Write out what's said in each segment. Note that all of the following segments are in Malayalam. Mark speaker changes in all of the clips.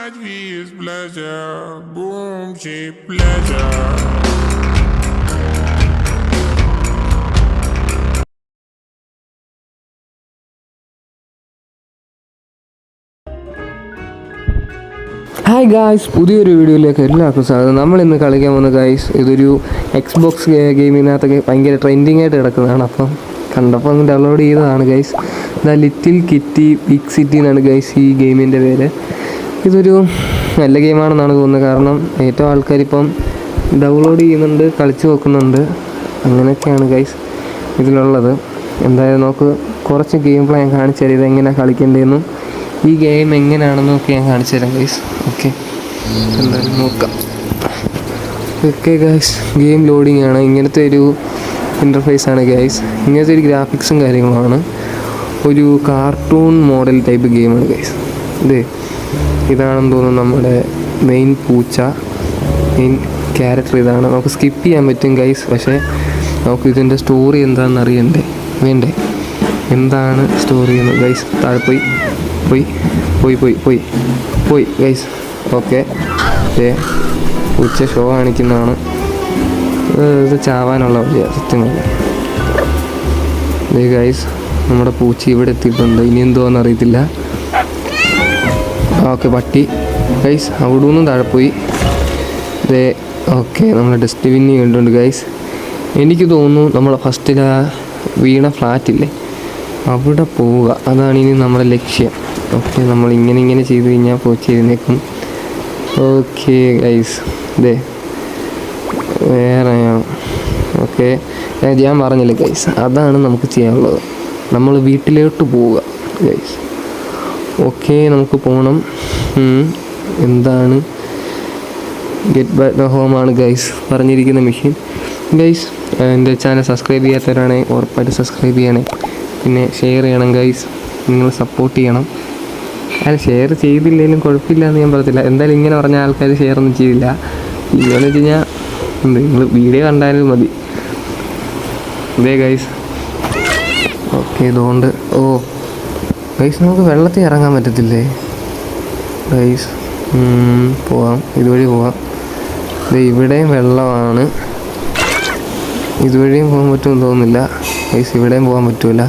Speaker 1: vie is pleasure. Boom, cheap pleasure.
Speaker 2: Hi guys, പുതിയൊരു വീഡിയോയിലേക്ക് എല്ലാവർക്കും സ്വാഗതം. നമ്മളിന്ന് കളിക്കാൻ പോകുന്ന ഗായ്സ് ഇതൊരു എക്സ്ബോക്സ് ഗെയിമിനകത്തൊക്കെ ഭയങ്കര ട്രെൻഡിങ് ആയിട്ട് കിടക്കുന്നതാണ്. അപ്പം കണ്ടപ്പോൾ അങ്ങ് ഡൗൺലോഡ് ചെയ്തതാണ് guys. The little kitty big city എന്നാണ് ഗൈസ് ഈ ഗെയിമിൻ്റെ പേര്. ഇതൊരു നല്ല ഗെയിമാണെന്നാണ് തോന്നുന്നത്. കാരണം ഏറ്റവും ആൾക്കാരിപ്പം ഡൗൺലോഡ് ചെയ്യുന്നുണ്ട്, കളിച്ച് നോക്കുന്നുണ്ട്, അങ്ങനെയൊക്കെയാണ് ഗൈസ് ഇതിലുള്ളത്. എന്തായാലും നമുക്ക് കുറച്ച് ഗെയിം പ്ലേ ഞാൻ കാണിച്ചു തരാം, ഇതെങ്ങനെയാണ് കളിക്കേണ്ടതെന്നും ഈ ഗെയിം എങ്ങനെയാണെന്നൊക്കെ ഞാൻ കാണിച്ചു തരാം ഗൈസ്. ഓക്കെ, എന്തായാലും നോക്കാം. ഓക്കെ ഗൈസ്, ഗെയിം ലോഡിങ് ആണ്. ഇങ്ങനത്തെ ഒരു ഇൻ്റർഫേസാണ് ഗൈസ്. ഇങ്ങനത്തെ ഒരു ഗ്രാഫിക്സും കാര്യങ്ങളുമാണ്. ഒരു കാർട്ടൂൺ മോഡൽ ടൈപ്പ് ഗെയിമാണ് ഗൈസ്. ഇതാണെന്ന് തോന്നുന്നു നമ്മുടെ മെയിൻ പൂച്ച, മെയിൻ ക്യാരക്ടർ ഇതാണ്. നമുക്ക് സ്കിപ്പ് ചെയ്യാൻ പറ്റും ഗൈസ്, പക്ഷേ നമുക്ക് ഇതിൻ്റെ സ്റ്റോറി എന്താണെന്ന് അറിയണ്ടേ, വേണ്ടേ? എന്താണ് സ്റ്റോറി എന്ന് ഗൈസ് താഴെ പോയി ഗൈസ്. ഓക്കെ, ഉച്ച ഷോ കാണിക്കുന്നതാണ്. ഇത് ചാവാനുള്ള വഴിയാണ് സത്യമാണ്. ഗൈസ്, നമ്മുടെ പൂച്ച ഇവിടെ എത്തിയിട്ടുണ്ട്. ഇനി എന്തോന്ന് അറിയത്തില്ല. ഓക്കെ, പട്ടി ഗൈസ് അവിടെ നിന്നും താഴെ പോയി. ഓക്കെ, നമ്മൾ ഡസ്റ്റ്ബിന്നി കണ്ടുണ്ട് ഗൈസ്. എനിക്ക് തോന്നുന്നു നമ്മളെ ഫസ്റ്റിൽ വീണ ഫ്ലാറ്റില്ലേ, അവിടെ പോവുക, അതാണ് ഇനി നമ്മുടെ ലക്ഷ്യം. ഓക്കെ, നമ്മൾ ഇങ്ങനെ ചെയ്ത് കഴിഞ്ഞാൽ പോച്ചിരുന്നേക്കും. ഓക്കെ ഗൈസ്, വേറെ ഓക്കെ ഞാൻ പറഞ്ഞില്ലേ ഗൈസ്, അതാണ് നമുക്ക് ചെയ്യാനുള്ളത്. നമ്മൾ വീട്ടിലോട്ട് പോവുക ഗൈസ്. ഓക്കെ, നമുക്ക് പോകണം. എന്താണ് ഗെറ്റ് ബാക്ക് ദ ഹോമാണ് ഗൈസ് പറഞ്ഞിരിക്കുന്ന മെഷീൻ. ഗൈസ്, എൻ്റെ ചാനൽ സബ്സ്ക്രൈബ് ചെയ്യാത്തവരാണെങ്കിൽ ഉറപ്പായിട്ട് സബ്സ്ക്രൈബ് ചെയ്യണേ. പിന്നെ ഷെയർ ചെയ്യണം ഗൈസ്, നിങ്ങൾ സപ്പോർട്ട് ചെയ്യണം. അല്ല, ഷെയർ ചെയ്തില്ലെങ്കിലും കുഴപ്പമില്ല എന്ന് ഞാൻ പറയത്തില്ല. എന്തായാലും ഇങ്ങനെ പറഞ്ഞ ആൾക്കാർ ഷെയർ ഒന്നും ചെയ്തില്ല. ഇതെന്ന് വെച്ച് കഴിഞ്ഞാൽ നിങ്ങൾ വീഡിയോ കണ്ടാലും മതി. ഗൈസ്, ഓക്കെ, ഇതുകൊണ്ട് ഗൈസ് നമുക്ക് വെള്ളത്തിൽ ഇറങ്ങാൻ പറ്റത്തില്ലേ ഗൈസ്? പോവാം, ഇതുവഴി പോവാം. ഇവിടെയും വെള്ളമാണ്, ഇതുവഴിയും പോകാൻ പറ്റുമെന്ന് തോന്നുന്നില്ല ഗൈസ്. ഇവിടെയും പോകാൻ പറ്റില്ല.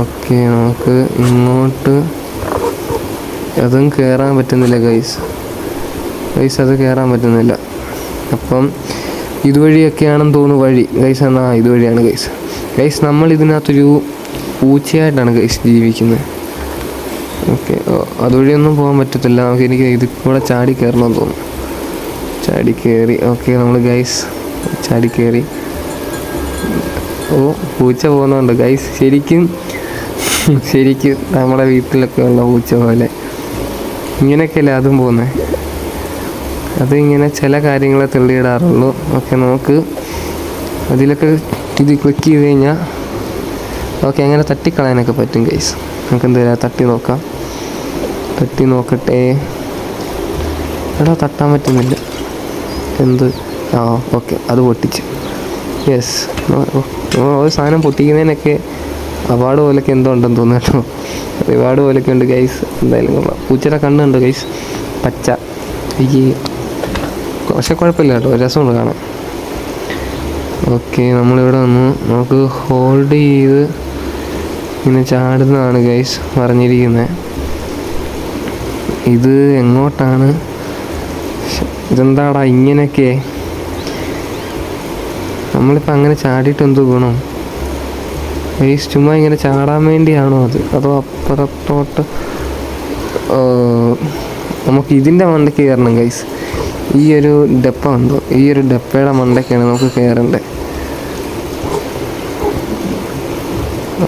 Speaker 2: ഓക്കെ, നമുക്ക് ഇങ്ങോട്ട് അതും കയറാൻ പറ്റുന്നില്ല ഗൈസ്. അത് കയറാൻ പറ്റുന്നില്ല. അപ്പം ഇതുവഴിയൊക്കെയാണെന്ന് തോന്നുന്നു വഴി ഗൈസ്. എന്നാൽ ഇതുവഴിയാണ് ഗൈസ്. നമ്മൾ ഇതിനകത്തൊരു പൂച്ചയായിട്ടാണ് ഗൈസ് ജീവിക്കുന്നത്. ഓക്കെ, അതുവഴിയൊന്നും പോകാൻ പറ്റത്തില്ല. എനിക്ക് ഇതിൽ കൂടെ ചാടി കയറണമെന്ന് തോന്നുന്നു. ചാടി കയറി. ഓക്കെ, നമ്മൾ ഗൈസ് ചാടി കയറി. പൂച്ച പോകുന്നുണ്ട് ഗൈസ്. ശരിക്കും നമ്മുടെ വീട്ടിലൊക്കെ ഉള്ള പൂച്ച പോലെ ഇങ്ങനെയൊക്കെയല്ലേ അതും പോകുന്നത്. അതിങ്ങനെ ചില കാര്യങ്ങളെ തെളിയിടാറുള്ളൂ. ഓക്കെ, നമുക്ക് അതിലൊക്കെ ഇത് ക്ലിക്ക് ചെയ്ത് കഴിഞ്ഞാൽ ഓക്കെ അങ്ങനെ തട്ടിക്കളയാനൊക്കെ പറ്റും ഗൈസ്. നമുക്ക് എന്തായാലും തട്ടി നോക്കട്ടെ. എടാ, തട്ടാൻ പറ്റുന്നില്ല. ഓക്കെ, അത് പൊട്ടിച്ച്. യെസ്, ഒരു സാധനം പൊട്ടിക്കുന്നതിനൊക്കെ അവാർഡ് പോലൊക്കെ എന്തോ ഉണ്ടെന്ന് തോന്നുന്നു കേട്ടോ. റിവാർഡ് പോലൊക്കെ ഉണ്ട് ഗൈസ്. എന്തായാലും കൊള്ളാം. പൂച്ചയുടെ കണ്ണുണ്ട് ഗൈസ്, പച്ച. പക്ഷെ കുഴപ്പമില്ല കേട്ടോ, രസമുണ്ട് കാണാൻ. ഓക്കെ, നമ്മളിവിടെ വന്നു. നമുക്ക് ഹോൾഡ് ചെയ്ത് ഇങ്ങനെ ചാടുന്നതാണ് ഗൈസ് പറഞ്ഞിരിക്കുന്നത്. ഇത് എങ്ങോട്ടാണ്? ഇതെന്താടാ ഇങ്ങനെയൊക്കെ? നമ്മളിപ്പോൾ അങ്ങനെ ചാടിയിട്ട് എന്തോ ഗുണം ഗൈസ്? ചുമ്മാ ഇങ്ങനെ ചാടാൻ വേണ്ടിയാണോ അത്? അതോ അപ്പുറത്തോട്ട് നമുക്ക് ഇതിൻ്റെ മണ്ടയ്ക്ക് കയറണം ഗൈസ്. ഈ ഒരു ഡപ്പ ഉണ്ടോ, ഈ ഒരു ഡപ്പയുടെ മണ്ടയ്ക്കാണ് നമുക്ക് കയറേണ്ടത്.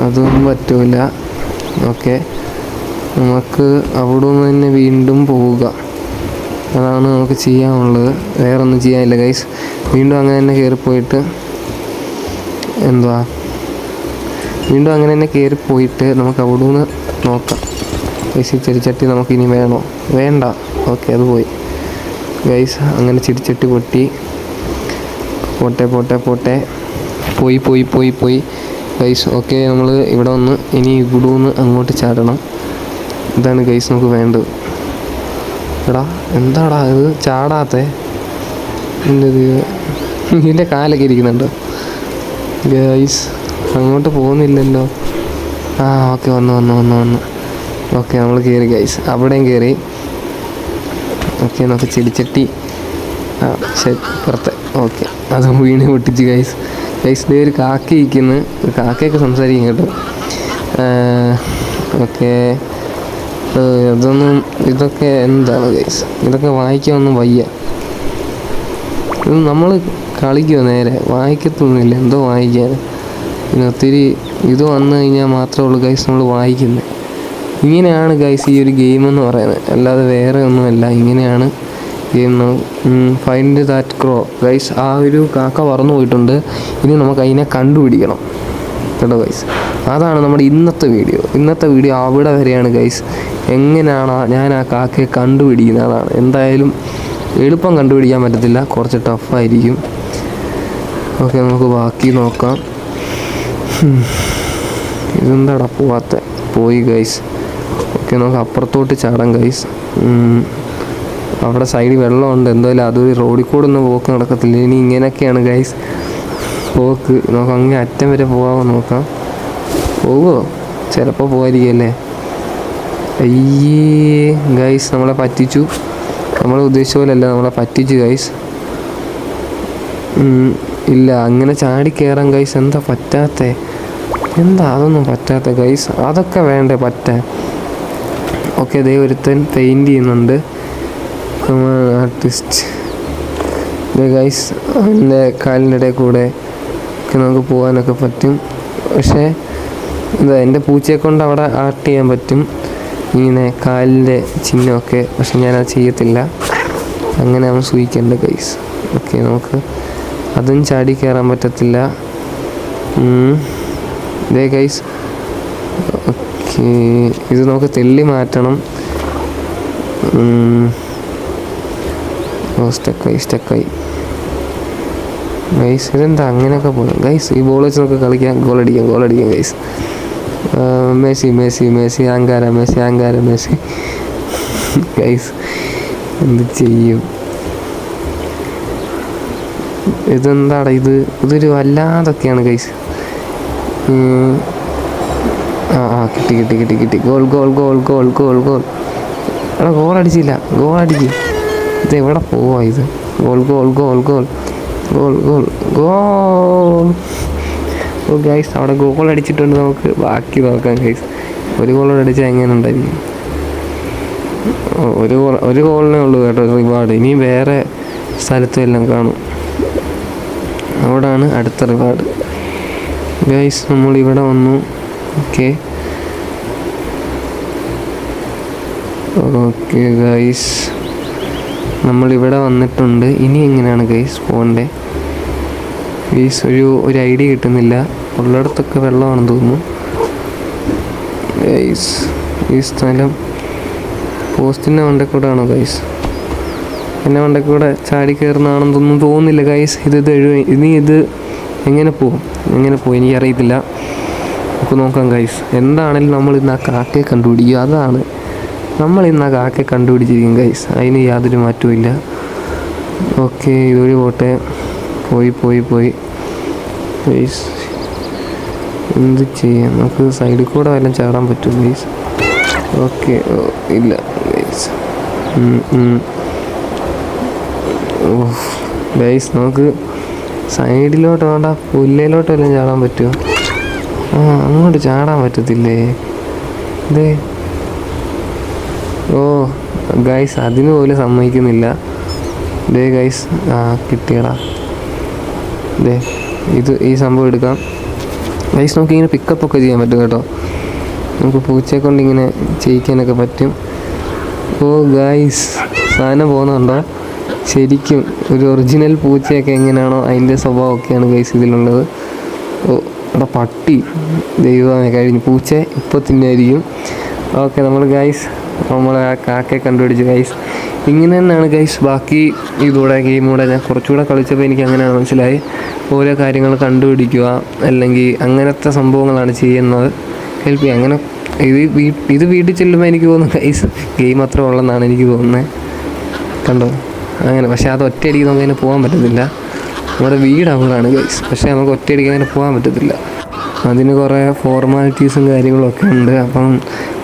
Speaker 2: അതൊന്നും പറ്റൂല. ഓക്കെ, നമുക്ക് അവിടെ നിന്ന് തന്നെ വീണ്ടും പോവുക. അതാണ് നമുക്ക് ചെയ്യാനുള്ളത്. വേറൊന്നും ചെയ്യാനില്ല ഗൈസ്. വീണ്ടും അങ്ങനെ തന്നെ കയറിപ്പോയിട്ട് നമുക്ക് അവിടെ നിന്ന് നോക്കാം ഗൈസ്. ചെടിച്ചട്ടി നമുക്കിനി വേണോ? വേണ്ട. ഓക്കെ, അത് പോയി ഗൈസ്. അങ്ങനെ ചെടിച്ചട്ടി പൊട്ടി. പോയി ഗൈസ്. ഓക്കെ, നമ്മൾ ഇവിടെ വന്ന് ഇനി ഇവിടെ നിന്ന് അങ്ങോട്ട് ചാടണം. ഇതാണ് ഗൈസ് നമുക്ക് വേണ്ടത്. എടാ എന്താടാ ഇത് ചാടാത്തെ? ഇതിൻ്റെ കാലൊക്കെ ഇരിക്കുന്നുണ്ടോ ഗൈസ്? അങ്ങോട്ട് പോകുന്നില്ലല്ലോ. ആ ഓക്കെ, വന്നു. ഓക്കെ, നമ്മൾ കയറി ഗൈസ്, അവിടെയും കയറി. ഓക്കെ, നമുക്ക് ചെടിച്ചട്ടി ശരി പുറത്തെ. ഓക്കെ, അത് വീണ് പൊട്ടിച്ച് ഗൈസ്. ദേ ഒരു കാക്ക ഇരിക്കുന്നു. കാക്കയൊക്കെ സംസാരിക്കും കേട്ടോ. ഓക്കെ, ഇതൊക്കെ എന്താണ് ഗൈസ്? ഇതൊക്കെ വായിക്കാനൊന്നും വയ്യ. ഇത് നമ്മൾ കളിക്കുമോ? നേരെ വായിക്കത്തൊന്നുമില്ല. എന്തോ വായിക്കാൻ പിന്നെ ഒത്തിരി ഇത് വന്നു കഴിഞ്ഞാൽ മാത്രമേ ഉള്ളൂ ഗൈസ് നമ്മൾ വായിക്കുന്നത്. ഇങ്ങനെയാണ് ഗൈസ് ഈ ഒരു ഗെയിം എന്ന് പറയുന്നത്, അല്ലാതെ വേറെ ഒന്നുമല്ല. ഇങ്ങനെയാണ് game. Find that crow guys. ആ ഒരു കാക്ക പറന്നു പോയിട്ടുണ്ട്. ഇനി നമുക്ക് അതിനെ കണ്ടുപിടിക്കണം കേട്ടോ ഗൈസ്. അതാണ് നമ്മുടെ ഇന്നത്തെ വീഡിയോ. അവിടെ വരെയാണ് ഗൈസ്. എങ്ങനെയാണ് ഞാൻ ആ കാക്കയെ കണ്ടുപിടിക്കുന്നത്? അതാണ്. എന്തായാലും എളുപ്പം കണ്ടുപിടിക്കാൻ പറ്റത്തില്ല, കുറച്ച് ടഫായിരിക്കും. ഓക്കെ, നമുക്ക് ബാക്കി നോക്കാം. ഇതെന്താടാ പോയി ഗൈസ്. ഓക്കെ, നമുക്ക് അപ്പുറത്തോട്ട് ചാടാം ഗൈസ്. അവിടെ സൈഡിൽ വെള്ളമുണ്ട്. എന്തായാലും അതൊരു റോഡിൽ കൂടെ ഒന്നും പോക്ക് നടക്കത്തില്ല. ഇനി ഇങ്ങനെയൊക്കെയാണ് ഗൈസ് പോക്ക്. നമുക്ക് അങ്ങനെ അറ്റം വരെ പോകാമോ നോക്കാം. പോകുമോ? ചിലപ്പോൾ പോകാതിരിക്കല്ലേ. അയ്യേ ഗൈസ്, നമ്മളെ പറ്റിച്ചു. നമ്മൾ ഉദ്ദേശിച്ച പോലെയല്ല, നമ്മളെ പറ്റിച്ചു ഗൈസ്. ഇല്ല, അങ്ങനെ ചാടി കയറാൻ ഗൈസ്. എന്താ പറ്റാത്തേ? എന്താ അതൊന്നും പറ്റാത്ത ഗൈസ്? അതൊക്കെ വേണ്ടേ പറ്റാൻ? ഓക്കെ, ദേ ഒരുത്തൻ പെയിൻറ് ചെയ്യുന്നുണ്ട്. Artist guys. അതിൻ്റെ കാലിൻ്റെ ഇടയിൽ കൂടെ ഒക്കെ നമുക്ക് പോകാനൊക്കെ പറ്റും. പക്ഷേ എന്താ, എൻ്റെ പൂച്ചയെ കൊണ്ട് അവിടെ ആർട്ട് ചെയ്യാൻ പറ്റും, ഇങ്ങനെ കാലിൻ്റെ ചിഹ്നമൊക്കെ. പക്ഷെ ഞാനത് ചെയ്യത്തില്ല. അങ്ങനെ അവൻ സൂഹിക്കേണ്ട ഗൈസ്. ഓക്കെ, നമുക്ക് അതും ചാടി കയറാൻ പറ്റത്തില്ല. ഇതേ ഗൈസ്. ഓക്കെ, ഇത് നമുക്ക് തെള്ളി മാറ്റണം. സ്റ്റക്കായി ഗൈസ്. ഇതെന്താ അങ്ങനെയൊക്കെ പോകും ഗൈസ്? ഈ ബോൾ വെച്ച് നമുക്ക് കളിക്കാം, ഗോളടിക്കാം ഗൈസ്. മെസ്സി ആങ്കാര മെസ്സി ഗൈസ്. എന്ത് ചെയ്യും? ഇതെന്താടാ ഇതൊരു വല്ലാതൊക്കെയാണ് ഗൈസ്. കിട്ടി. ഗോൾ. എടാ ഗോളടിച്ചില്ല. ഇത് എവിടെ പോവാ ഇത്? ഗോൾ. ഓ ഗൈസ്, അവിടെ ഗോൾ അടിച്ചിട്ടുണ്ട്. നമുക്ക് ബാക്കി നോക്കാം ഗൈസ്. ഒരു ഗോൾ അടിച്ചാൽ എങ്ങനെ ഉണ്ടായിരിക്കും? ഒരു ഗോളിനേ ഉള്ളൂ കേട്ടോ റിവാർഡ്. ഇനി വേറെ സ്ഥലത്തും എല്ലാം കാണും. അവിടാണ് അടുത്ത റിവാർഡ് ഗൈസ്. നമ്മളിവിടെ വന്നു. ഓക്കെ ഗൈസ്, നമ്മളിവിടെ വന്നിട്ടുണ്ട്. ഇനി എങ്ങനെയാണ് ഗൈസ് പോകണ്ടേ ഗൈസ്? ഒരു ഐഡിയ കിട്ടുന്നില്ല. ഉള്ളിടത്തൊക്കെ വെള്ളമാണെന്ന് തോന്നുന്നു ഗൈസ്. ഈ സ്ഥലം പോസ്റ്റിൻ്റെ മണ്ടക്കൂടാണോ ഗൈസ്? എൻ്റെ മണ്ടക്കൂടെ ചാടി കയറുന്നതാണെന്നൊന്നും തോന്നുന്നില്ല ഗൈസ്. ഇനി ഇത് എങ്ങനെ പോകും എനിക്കറിയത്തില്ല. നമുക്ക് നോക്കാം ഗൈസ്. എന്താണെങ്കിലും നമ്മൾ ഇന്ന് ആ കാക്കയെ കണ്ടുപിടിക്കുക. അതാണ് നമ്മൾ ഇന്ന് ആ കാക്കയെ കണ്ടുപിടിച്ചിരിക്കും ഗൈസ്. അതിന് യാതൊരു മാറ്റവും ഇല്ല. ഓക്കെ, ഇതൊരു പോട്ടെ. പോയി ഗൈസ്. എന്ത് ചെയ്യാം? നമുക്ക് സൈഡിൽ കൂടെ വല്ലതും ചാടാൻ പറ്റും ഗൈസ്. ഓക്കെ, ഇല്ല ഗൈസ്. ഗൈസ്, നമുക്ക് സൈഡിലോട്ട് വേണ്ട, പുല്ലയിലോട്ട് വല്ലതും ചാടാൻ പറ്റുമോ? അങ്ങോട്ട് ചാടാൻ പറ്റത്തില്ലേ? ഇതേ ഗൈസ്, അതിന് പോലും സമ്മതിക്കുന്നില്ല. ദേ ഗൈസ്, കിട്ടിയടാ. ഈ സംഭവം എടുക്കാം ഗൈസ്. നമുക്ക് ഇങ്ങനെ പിക്കപ്പൊക്കെ ചെയ്യാൻ പറ്റും കേട്ടോ. നമുക്ക് പൂച്ചയെ കൊണ്ട് ഇങ്ങനെ ചെയ്യിക്കാനൊക്കെ പറ്റും. ഗൈസ്, സാധനം പോകുന്നുണ്ടോ? ശരിക്കും ഒരു ഒറിജിനൽ പൂച്ചയൊക്കെ എങ്ങനെയാണോ അതിൻ്റെ സ്വഭാവമൊക്കെയാണ് ഗൈസ് ഇതിലുള്ളത്. അവിടെ പട്ടി ദൈവമേ കഴിഞ്ഞു. പൂച്ച ഇപ്പോൾ തിന്നായിരിക്കും. ഓക്കെ, നമ്മൾ ഗൈസ് നമ്മളെ ആ കാക്കയെ കണ്ടുപിടിച്ചു ഗൈസ്. ഇങ്ങനെ തന്നെയാണ് ഗൈസ് ബാക്കി ഗെയിമൂടെ ഞാൻ കുറച്ചുകൂടെ കളിച്ചപ്പോൾ എനിക്ക് അങ്ങനെയാണ് മനസ്സിലായി. ഓരോ കാര്യങ്ങൾ കണ്ടുപിടിക്കുക, അല്ലെങ്കിൽ അങ്ങനത്തെ സംഭവങ്ങളാണ് ചെയ്യുന്നത്. ഹെൽപ്പ് ചെയ്യുക. അങ്ങനെ ഇത് വീട്ടിൽ ചെല്ലുമ്പോൾ എനിക്ക് തോന്നുന്നു ഗൈസ് ഗെയിം അത്ര ഉള്ളതെന്നാണ് എനിക്ക് തോന്നുന്നത്. കണ്ടോ അങ്ങനെ. പക്ഷേ അത് ഒറ്റയടിക്ക് നമുക്ക് അതിന് പോകാൻ പറ്റത്തില്ല. നമ്മുടെ വീട് അവിടെയാണ് ഗൈസ്, പക്ഷേ നമുക്ക് ഒറ്റയടിക്ക് അങ്ങനെ പോകാൻ പറ്റത്തില്ല. അതിന് കുറേ ഫോർമാലിറ്റീസും കാര്യങ്ങളൊക്കെ ഉണ്ട്. അപ്പം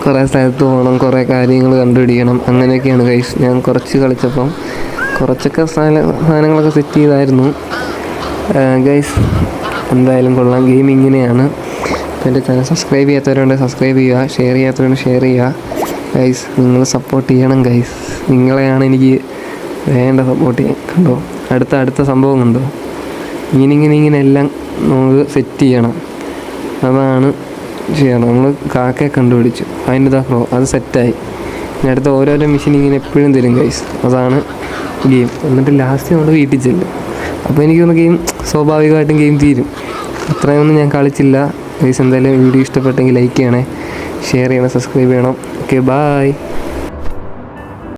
Speaker 2: കുറേ സ്ഥലത്ത് പോകണം, കുറേ കാര്യങ്ങൾ കണ്ടുപിടിക്കണം, അങ്ങനെയൊക്കെയാണ് ഗൈസ്. ഞാൻ കുറച്ച് കളിച്ചപ്പം കുറച്ചൊക്കെ സാധനങ്ങളൊക്കെ സെറ്റ് ചെയ്തായിരുന്നു ഗൈസ്. എന്തായാലും കൊള്ളാം, ഗെയിം ഇങ്ങനെയാണ്. അപ്പോൾ എൻ്റെ ചാനൽ സബ്സ്ക്രൈബ് ചെയ്യാത്തവരുണ്ട് സബ്സ്ക്രൈബ് ചെയ്യുക, ഷെയർ ചെയ്യാത്തവരുണ്ട് ഷെയർ ചെയ്യുക ഗൈസ്. നിങ്ങൾ സപ്പോർട്ട് ചെയ്യണം ഗൈസ്, നിങ്ങളെയാണ് എനിക്ക് വേണ്ട സപ്പോർട്ട് ചെയ്യാൻ. കണ്ടോ അടുത്ത സംഭവം കണ്ടോ, ഇങ്ങനെ എല്ലാം നമുക്ക് സെറ്റ് ചെയ്യണം. അതാണ് ചെയ്യണം. നമ്മൾ കാക്കയെ കണ്ടുപിടിച്ചു, അതിൻ്റെ ഇതാ ഫ്ലോ അത് സെറ്റായി. ഇനി അടുത്ത ഓരോരോ മെഷീൻ ഇങ്ങനെ എപ്പോഴും തരും ഗൈസ്. അതാണ് ഗെയിം. എന്നിട്ട് ലാസ്റ്റ് നമ്മൾ വീട്ടിൽ ചെല്ലും. അപ്പോൾ എനിക്കൊന്ന് ഗെയിം സ്വാഭാവികമായിട്ടും ഗെയിം തീരും. അത്രയൊന്നും ഞാൻ കളിച്ചില്ല ഗൈസ്. എന്തായാലും വീഡിയോ ഇഷ്ടപ്പെട്ടെങ്കിൽ ലൈക്ക് ചെയ്യണേ, ഷെയർ ചെയ്യണം, സബ്സ്ക്രൈബ് ചെയ്യണം. Okay, bye.